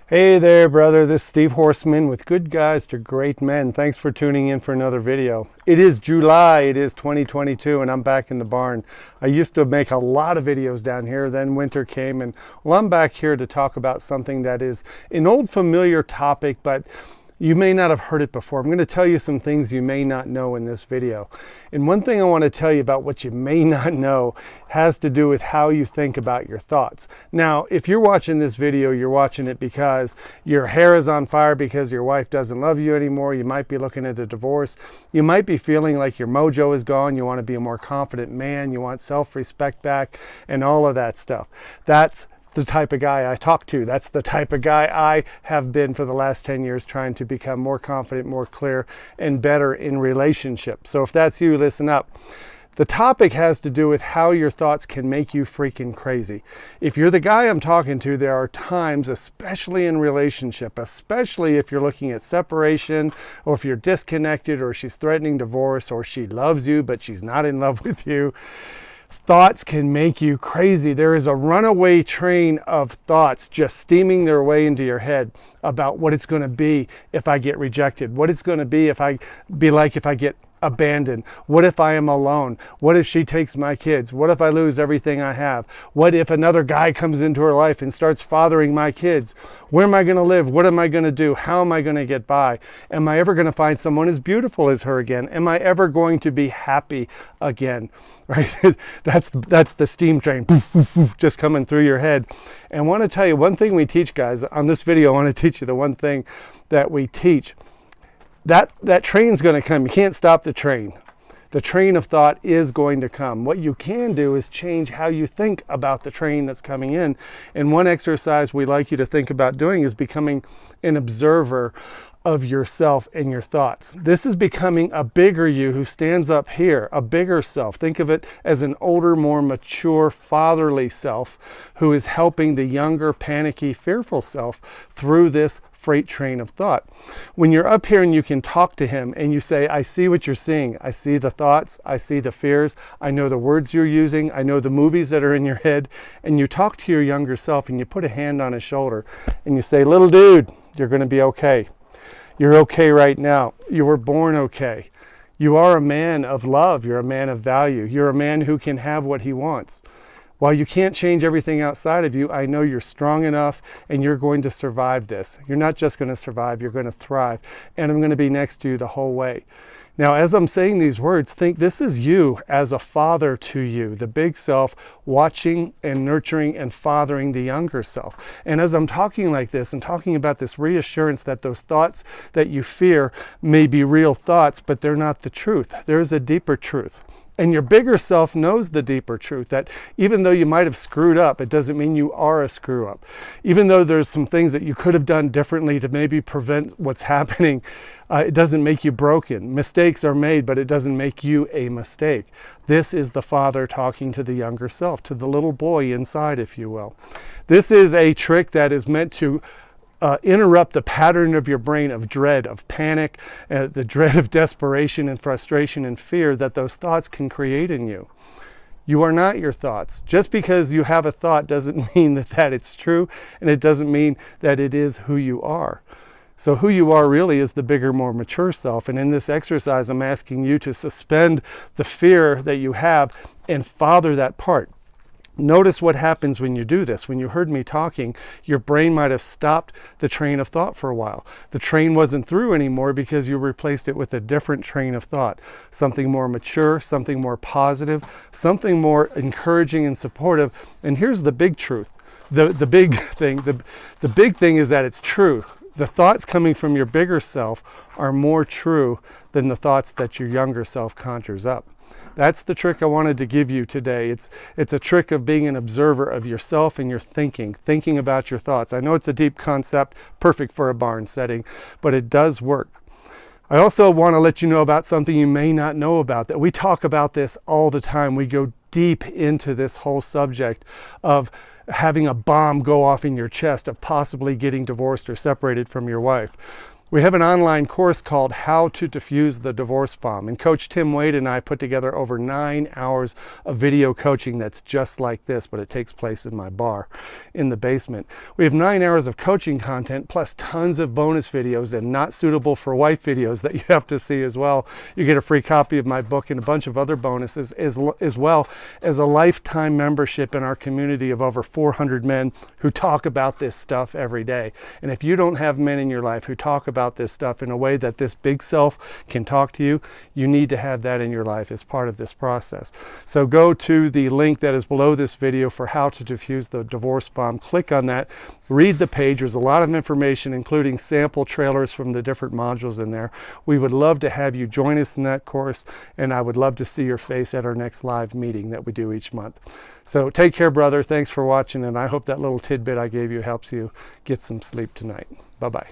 Hey there, brother. This is Steve Horseman with Good Guys to Great Men. Thanks for tuning in for another video. It is July, it is 2022, and I'm back in the barn. I used to make a lot of videos down here, then winter came, and well, I'm back here to talk about something that is an old familiar topic, but you may not have heard it before. I'm going to tell you some things you may not know in this video. And one thing I want to tell you about what you may not know has to do with how you think about your thoughts. Now, if you're watching this video, you're watching it because your hair is on fire because your wife doesn't love you anymore. You might be looking at a divorce. You might be feeling like your mojo is gone. You want to be a more confident man. You want self-respect back and all of that stuff. That's the type of guy I talk to. That's the type of guy I have been for the last 10 years, trying to become more confident, more clear, and better in relationships. So if that's you, listen up. The topic has to do with how your thoughts can make you freaking crazy. If you're the guy I'm talking to, there are times, especially in relationship, especially if you're looking at separation, or if you're disconnected, or she's threatening divorce, or she loves you but she's not in love with you. Thoughts can make you crazy. There is a runaway train of thoughts just steaming their way into your head about what it's going to be if I get rejected, what it's going to be if I get abandoned, what if I am alone, what if she takes my kids, what if I lose everything I have, what if another guy comes into her life and starts fathering my kids, where am I going to live, what am I going to do, how am I going to get by, am I ever going to find someone as beautiful as her again, am I ever going to be happy again, right? That's the steam train just coming through your head. And I want to tell you one thing we teach, guys. On this video, I want to teach you the one thing that we teach. That train's going to come. You can't stop the train. The train of thought is going to come. What you can do is change how you think about the train that's coming in. And one exercise we like you to think about doing is becoming an observer of yourself and your thoughts. This is becoming a bigger you who stands up here, a bigger self. Think of it as an older, more mature, fatherly self who is helping the younger, panicky, fearful self through this freight train of thought. When you're up here and you can talk to him and you say, I see what you're seeing. I see the thoughts. I see the fears. I know the words you're using. I know the movies that are in your head. And you talk to your younger self and you put a hand on his shoulder and you say, little dude, you're going to be okay. You're okay right now. You were born okay. You are a man of love. You're a man of value. You're a man who can have what he wants. While you can't change everything outside of you, I know you're strong enough and you're going to survive this. You're not just going to survive, you're going to thrive. And I'm going to be next to you the whole way. Now, as I'm saying these words, think this is you as a father to you, the big self watching and nurturing and fathering the younger self. And as I'm talking like this and talking about this reassurance that those thoughts that you fear may be real thoughts, but they're not the truth. There is a deeper truth. And your bigger self knows the deeper truth that even though you might have screwed up, it doesn't mean you are a screw up. Even though there's some things that you could have done differently to maybe prevent what's happening, it doesn't make you broken. Mistakes are made, but it doesn't make you a mistake. This is the father talking to the younger self, to the little boy inside, if you will. This is a trick that is meant to interrupt the pattern of your brain of dread, of panic, the dread of desperation and frustration and fear that those thoughts can create in you. You are not your thoughts. Just because you have a thought doesn't mean that it's true, and it doesn't mean that it is who you are. So who you are really is the bigger, more mature self. And in this exercise, I'm asking you to suspend the fear that you have and father that part. Notice what happens when you do this. When you heard me talking, your brain might have stopped the train of thought for a while. The train wasn't through anymore because you replaced it with a different train of thought. Something more mature, something more positive, something more encouraging and supportive. And here's the big truth. The big thing. The big thing is that it's true. The thoughts coming from your bigger self are more true than the thoughts that your younger self conjures up. That's the trick I wanted to give you today. It's a trick of being an observer of yourself and your thinking about your thoughts. I know it's a deep concept, perfect for a barn setting, but it does work. I also want to let you know about something you may not know about, that we talk about this all the time. We go deep into this whole subject of having a bomb go off in your chest, of possibly getting divorced or separated from your wife. We have an online course called How to Diffuse the Divorce Bomb, and Coach Tim Wade and I put together over 9 hours of video coaching that's just like this, but it takes place in my bar in the basement. We have 9 hours of coaching content plus tons of bonus videos and not suitable for wife videos that you have to see as well. You get a free copy of my book and a bunch of other bonuses, as well as a lifetime membership in our community of over 400 men who talk about this stuff every day. And if you don't have men in your life who talk about this stuff in a way that this big self can talk to you, you need to have that in your life as part of this process. So go to the link that is below this video for How to Diffuse the Divorce Bomb. Click on that, read the page. There's a lot of information, including sample trailers from the different modules in there. We would love to have you join us in that course, and I would love to see your face at our next live meeting that we do each month. So take care, brother. Thanks for watching, and I hope that little tidbit I gave you helps you get some sleep tonight. Bye-bye.